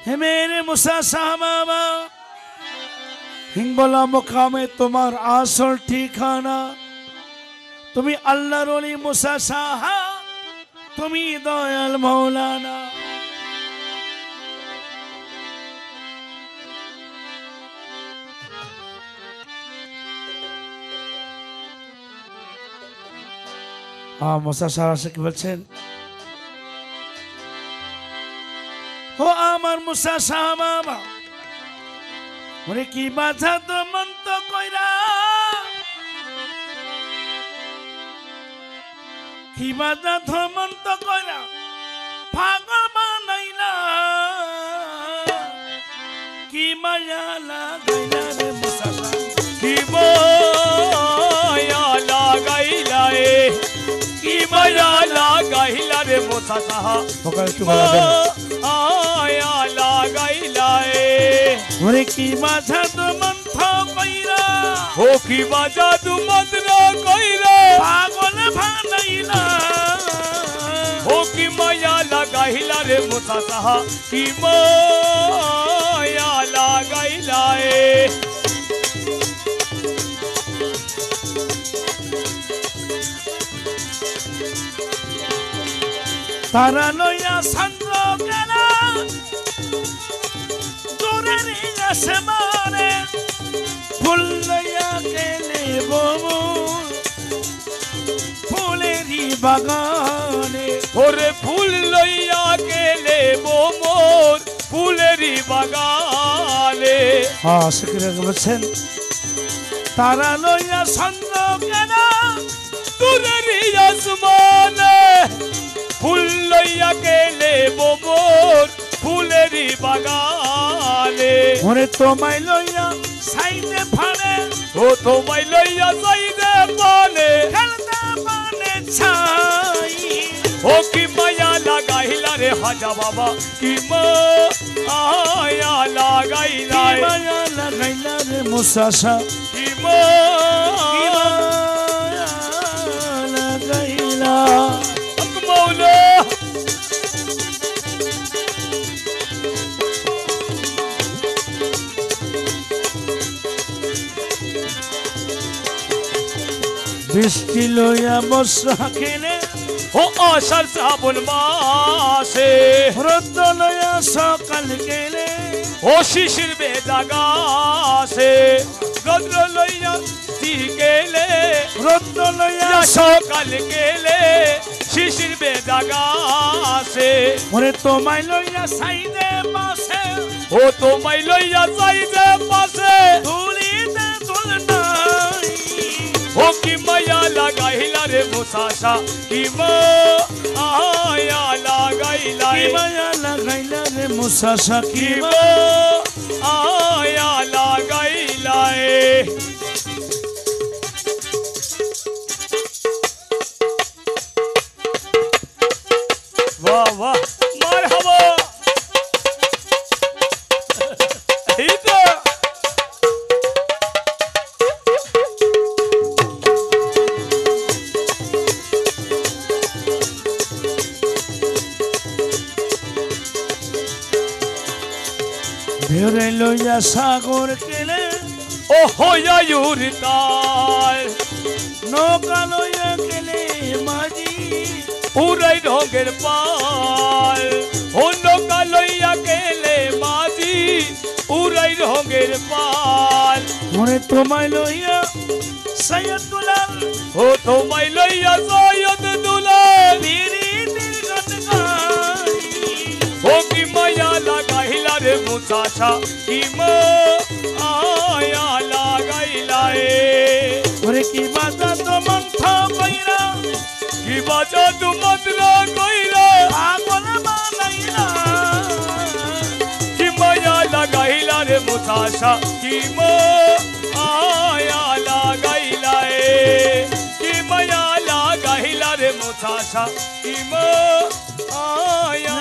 हे मेरे मुसा साहबाबा हिंगबला मुकामे तुम्हार आसल ठिकाना तुम्ही अल्लाहर ओली मुसा साहा तुम्ही दयाल मौलाना हाँ मुसा साहा से क्या बोलছেন ও আমার মুসা সাহাবা ওরে কি বাধা তো মন্ত কইরা কি বাধা তো মন্ত কইরা পাগল বানাইলা কি মায়া লাগাইলা রে মুসা কি মায়া লাগাইলা রে কি মায়া লাগাইলা রে মুসা সাহা ওকে একটু বলবেন आया लगाइलाए ओरे की बाजा तो मंथा कइरा हो की बाजा तू मंत्रा कइरा पागल भानैला हो की माया लगाइला रे मुसा साहा की माया लगाइलाए तारा लोया संद्र गला दूरे रिया से मारे फूल लोया के ले बोमो फूलेरी बागाने ओरे फूल लोया के ले मोर फूलेरी बागाने हाँ सिकरे बच्चन तारा लोया संद्र गला दूरे रिया सुमाने फूल लइया के ले मोर फूलेरी बागाने ओरे তোমায় লইয়া সাইদে ফাড়ে ओ তোমায় লইয়া সাইদে পানে খেলতে পানে ছাই ओ की माया लगाइला रे हाजा बाबा की माया लगाइला কি মায়া লাগাইলা রে মুসাসা की माया লাগাইলা मौला বৃষ্টি লইয়া বর্ষা খেলে ओ आषाढ़ साबुन मासे রোদ লইয়া সকাল গেলে ओ शिशिर बेदागा से गद्र लइया ती गेले রোদ লইয়া या सकाल गेले शिशिर बेदागा से ওরে তোমায় লইয়া সাইদে পাশে ओ তোমায় লইয়া যাইতে পাশে ধুলিতে ধুলনাই ओ की माया लगाइला रे मुसाशा की माया लगाइला কি মায়া লাগাইলা রে মুসাসা কি की माया लगाइला वाह वाह मरहबा इधर ভেরে লইয়া সাগর কেলে ओ होया यूरिताल নৌকা লইয়া গেলে মাঝি उड़ै ढोंगेर पाल हो नौका लइया गेले माजी उड़ै ढोंगेर पाल ওরে তোমায় লইয়া সৈয়দুল্লাহ हो তোমায় লইয়া সৈয়দ দুলাল পীরিতের গান গাই हो की माया लगाइला रे मुसाशा की माया लगाइला ওরে কি বাজা তো মন্থা কইরা की बाजा तू मंत्रा कइला পাগল বানাইলা की माया लगाइला रे मुसाशा की माया लगाइला की माया लगाइला रे मुसाशा की माया